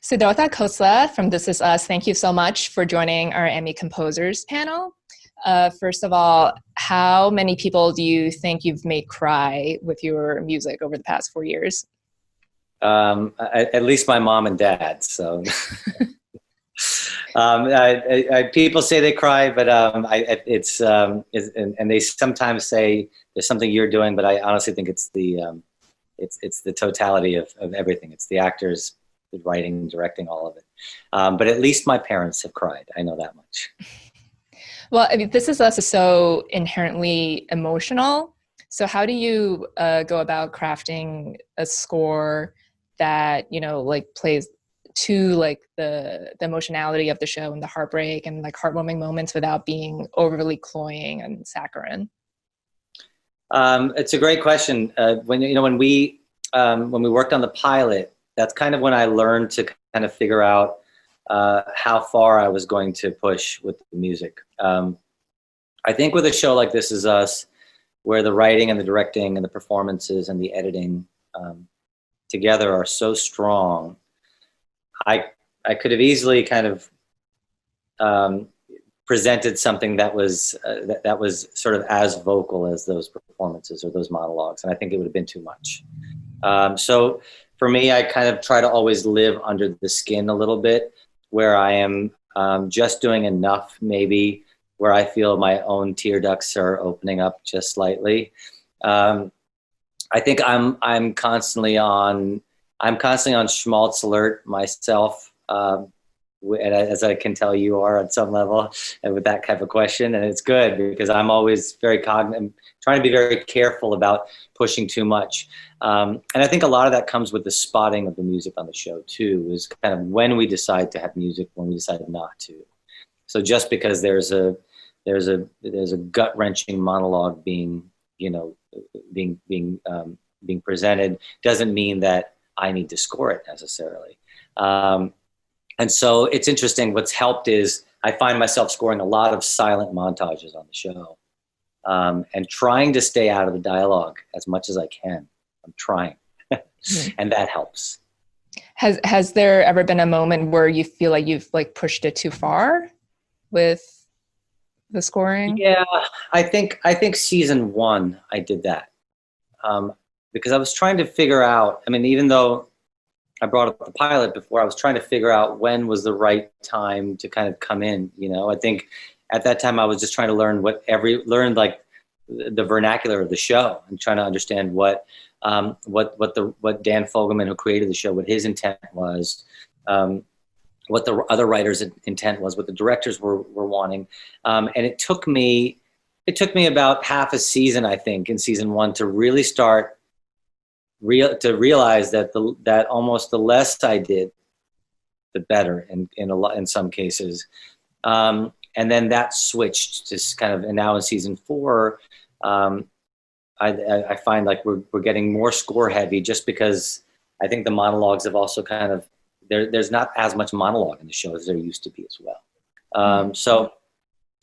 Siddhartha Khosla from This Is Us, thank you so much for joining our Emmy Composers panel. First of all, how many people do you think you've made cry with your music over the past 4 years? At least my mom and dad. So people say they cry, but and they sometimes say there's something you're doing, but I honestly think it's the totality of everything. It's the actors, the writing, directing, all of it. But at least my parents have cried. I know that much. Well, I mean, This Is Us is so inherently emotional. So how do you go about crafting a score that, like plays to like the emotionality of the show and the heartbreak and like heartwarming moments without being overly cloying and saccharine? It's a great question. When we worked on the pilot, that's kind of when I learned to kind of figure out how far I was going to push with the music. I think with a show like This Is Us, where the writing and the directing and the performances and the editing together are so strong, I could have easily kind of presented something that was sort of as vocal as those performances or those monologues, and I think it would have been too much. So for me, I kind of try to always live under the skin a little bit, where I am just doing enough, maybe where I feel my own tear ducts are opening up just slightly. I think I'm constantly on schmaltz alert myself, as I can tell you are on some level, and with that type of question, and it's good because I'm always very cognizant, trying to be very careful about pushing too much. And I think a lot of that comes with the spotting of the music on the show too, is kind of when we decide to have music, when we decide not to. So just because there's a gut-wrenching monologue being presented doesn't mean that I need to score it necessarily. And so it's interesting. What's helped is I find myself scoring a lot of silent montages on the show, and trying to stay out of the dialogue as much as I can. I'm trying, and that helps. Has there ever been a moment where you feel like you've like pushed it too far with the scoring? Yeah, I think season 1 I did that, because I was trying to figure out. I mean, even though I brought up the pilot before, I was trying to figure out when was the right time to kind of come in. I think at that time I was just trying to learn like the vernacular of the show and trying to understand what Dan Fogelman, who created the show, what his intent was, what the other writers' intent was, what the directors were wanting, and it took me about half a season, I think, in season 1 to really start to realize that almost the less I did, the better in some cases, and then that switched to kind of, and now in season 4, I find like we're getting more score heavy, just because I think the monologues have also kind of there's not as much monologue in the show as there used to be as well. So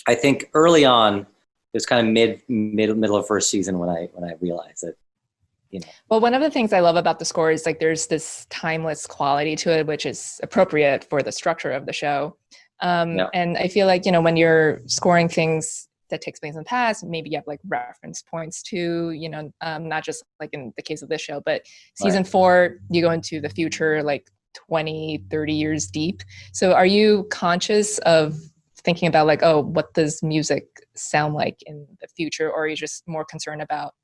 I think early on, it's kind of middle of first season when I realized that. Well, one of the things I love about the score is like there's this timeless quality to it, which is appropriate for the structure of the show. Yeah. And I feel like, when you're scoring things that takes place in the past, maybe you have like reference points to, not just like in the case of this show, but season 4, you go into the future, like 20, 30 years deep. So are you conscious of thinking about like, oh, what does music sound like in the future? Or are you just more concerned about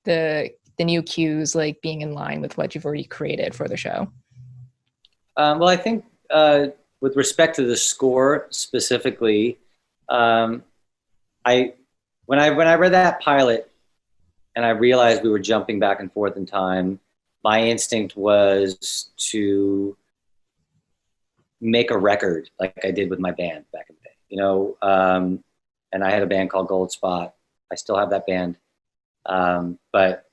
the new cues like being in line with what you've already created for the show? Well, I think with respect to the score specifically, when I read that pilot and I realized we were jumping back and forth in time, my instinct was to make a record like I did with my band back in the day, and I had a band called Gold Spot. I still have that band, but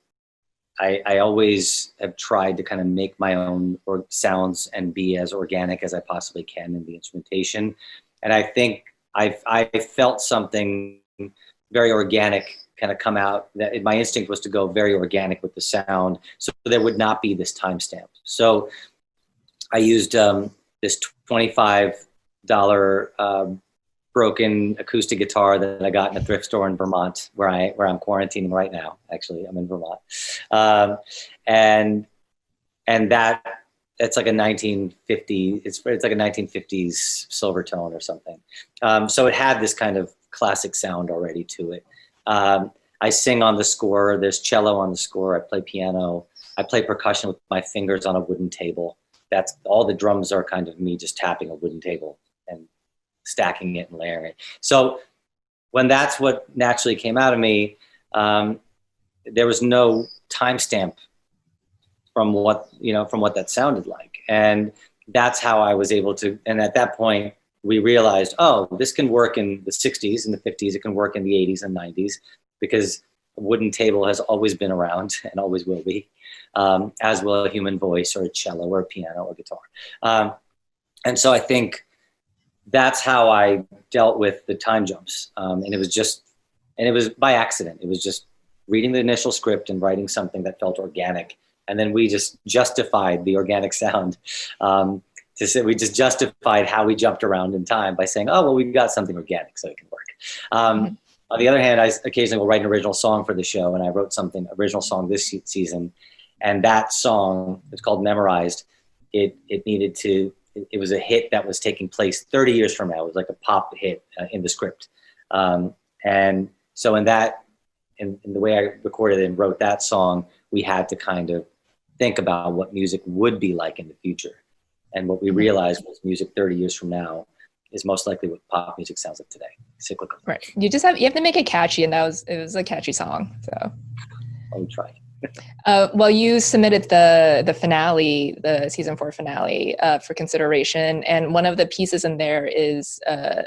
I always have tried to kind of make my own sounds and be as organic as I possibly can in the instrumentation. And I think I felt something very organic kind of come out. That my instinct was to go very organic with the sound, so there would not be this timestamp. So I used this $25 broken acoustic guitar that I got in a thrift store in Vermont, where I'm quarantining right now. Actually, I'm in Vermont, and that it's like a 1950. It's like a 1950s Silvertone or something. So it had this kind of classic sound already to it. I sing on the score. There's cello on the score. I play piano. I play percussion with my fingers on a wooden table. That's all. The drums are kind of me just tapping a wooden table and stacking it and layering it. So when that's what naturally came out of me, there was no timestamp from what that sounded like. And that's how I was able to, and at that point we realized, oh, this can work in the 60s and the 50s. It can work in the 80s and 90s, because a wooden table has always been around and always will be, as will a human voice or a cello or a piano or guitar. And so I think that's how I dealt with the time jumps. And it was by accident. It was just reading the initial script and writing something that felt organic. And then we just justified the organic sound. We just justified how we jumped around in time by saying, oh, well, we've got something organic, so it can work. On the other hand, I occasionally will write an original song for the show, and I wrote original song this season. And that song, it's called Memorized. It was a hit that was taking place 30 years from now. It was like a pop hit in the script. And so in the way I recorded it and wrote that song, we had to kind of think about what music would be like in the future. And what we realized was music 30 years from now is most likely what pop music sounds like today, cyclical. Right. You have to make it catchy, and it was a catchy song. So I'll try. Well, you submitted the finale, the season 4 finale, for consideration, and one of the pieces in there is a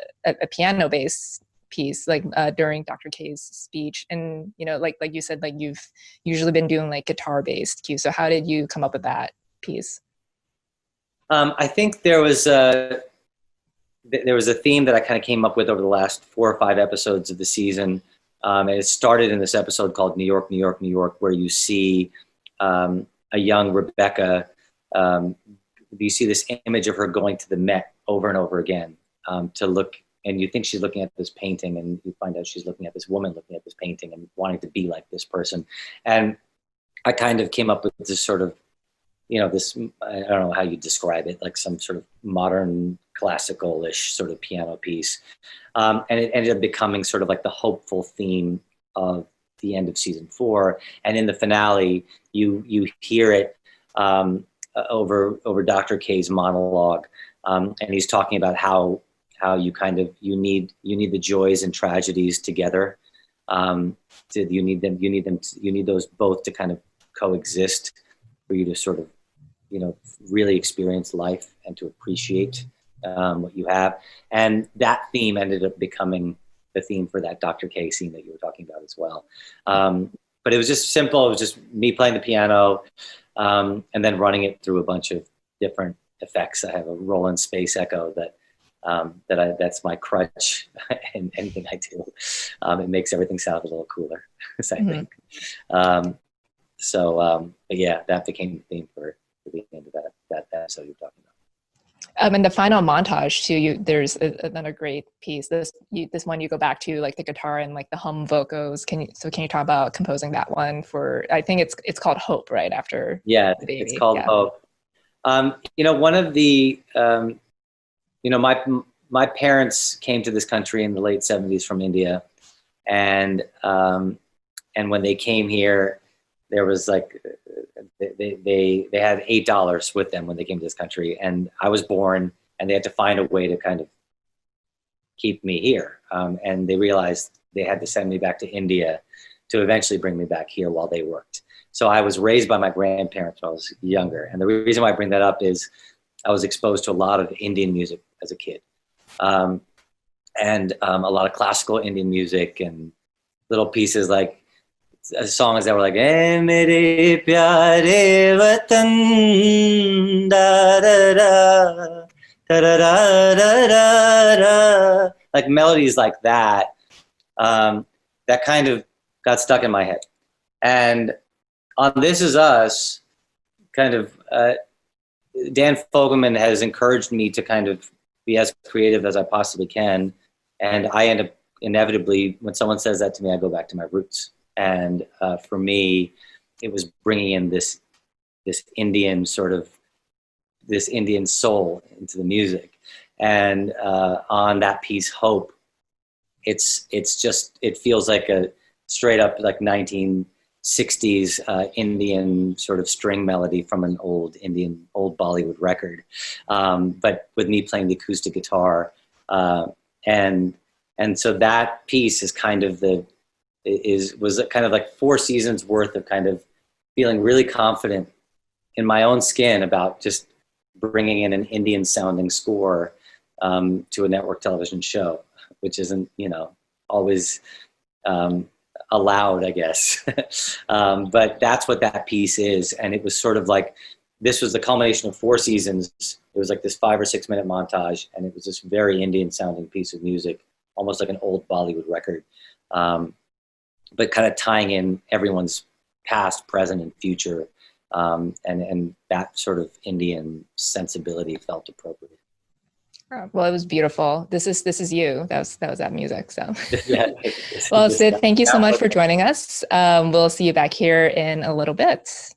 piano-based piece, like during Dr. K's speech, and like you said, like you've usually been doing like guitar-based cues. So how did you come up with that piece? I think there was a theme that I kind of came up with over the last 4 or 5 episodes of the season. And it started in this episode called New York, New York, New York, where you see a young Rebecca. You see this image of her going to the Met over and over again to look, and you think she's looking at this painting, and you find out she's looking at this woman looking at this painting and wanting to be like this person. And I kind of came up with this sort of, this, I don't know how you describe it, like some sort of modern classical-ish sort of piano piece. And it ended up becoming sort of like the hopeful theme of the end of season 4. And in the finale, you hear it over Dr. K's monologue. And he's talking about how you need the joys and tragedies together. You need those both to kind of coexist for you to sort of, really experience life and to appreciate what you have. And that theme ended up becoming the theme for that Dr. K scene that you were talking about as well. But it was just simple. It was just me playing the piano and then running it through a bunch of different effects. I have a Roland Space Echo that's my crutch in anything I do. It makes everything sound a little cooler, I think. But yeah, that became the theme for the end of that episode you're talking about. And the final montage too, there's another great piece. This one you go back to like the guitar and like the hum vocals. Can you talk about composing that one for? I think it's called Hope, right after. Yeah, the baby. It's called Hope. One of the my parents came to this country in the late 70s from India, and when they came here, there was like they had $8 with them when they came to this country, and I was born, and they had to find a way to kind of keep me here, and they realized they had to send me back to India to eventually bring me back here while they worked. So I was raised by my grandparents when I was younger, and the reason why I bring that up is I was exposed to a lot of Indian music as a kid, and a lot of classical Indian music and little pieces like songs that were like "Eh mere pyare watan da da da da da da da da," like melodies like that. That kind of got stuck in my head. And on This Is Us, kind of Dan Fogelman has encouraged me to kind of be as creative as I possibly can. And I end up inevitably, when someone says that to me, I go back to my roots. And for me, it was bringing in this Indian this Indian soul into the music. And on that piece, Hope, it feels like a straight up like 1960s Indian sort of string melody from an old Bollywood record, but with me playing the acoustic guitar, and so that piece is kind of was kind of like 4 seasons worth of kind of feeling really confident in my own skin about just bringing in an Indian sounding score to a network television show, which isn't, always allowed, I guess. But that's what that piece is. And it was sort of like, this was the culmination of 4 seasons. It was like this 5 or 6 minute montage. And it was this very Indian sounding piece of music, almost like an old Bollywood record. But kind of tying in everyone's past, present, and future. And that sort of Indian sensibility felt appropriate. Well, it was beautiful. This is you. That was that music. So, Yeah. Well, Sid, thank you so much for joining us. We'll see you back here in a little bit.